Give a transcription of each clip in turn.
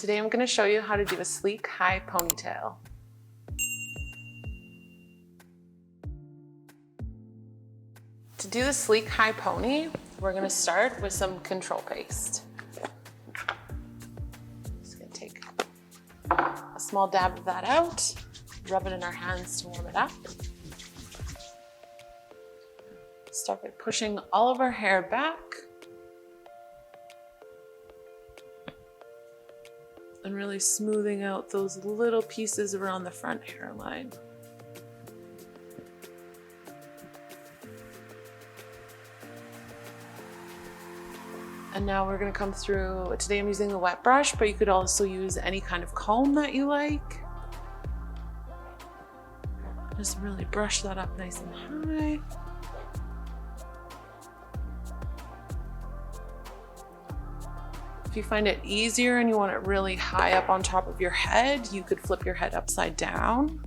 Today I'm going to show you how to do a sleek high ponytail. To do the sleek high pony, we're going to start with some control paste. Just going to take a small dab of that out, rub it in our hands to warm it up. Start by pushing all of our hair back and really smoothing out those little pieces around the front hairline. And now we're going to come through, today I'm using a wet brush, but you could also use any kind of comb that you like. Just really brush that up nice and high. If you find it easier and you want it really high up on top of your head, you could flip your head upside down.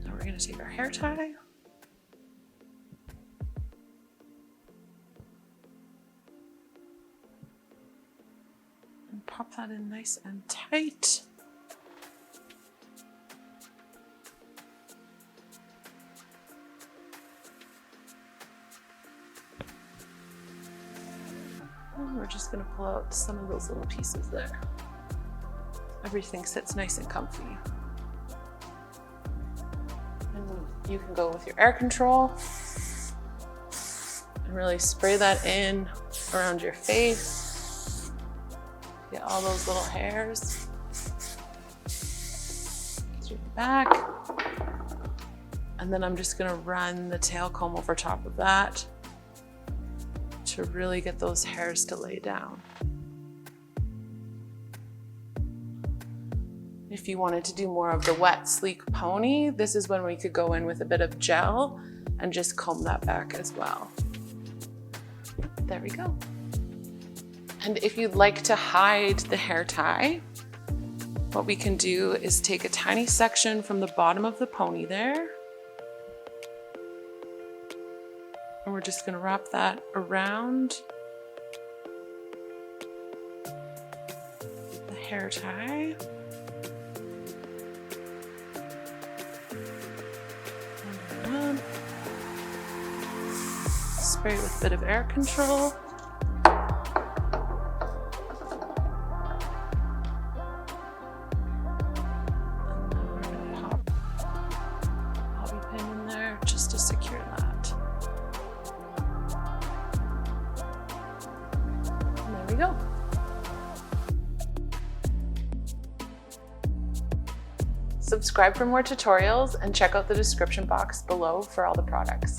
Now we're going to take our hair tie. Pop that in nice and tight. And we're just going to pull out some of those little pieces there. Everything sits nice and comfy. And you can go with your air control and really spray that in around your face. Get all those little hairs through the back. And then I'm just gonna run the tail comb over top of that to really get those hairs to lay down. If you wanted to do more of the wet, sleek pony, this is when we could go in with a bit of gel and just comb that back as well. There we go. And if you'd like to hide the hair tie, what we can do is take a tiny section from the bottom of the pony there. And we're just gonna wrap that around the hair tie. And spray with a bit of air control. Secure that. And there we go. Subscribe for more tutorials and check out the description box below for all the products.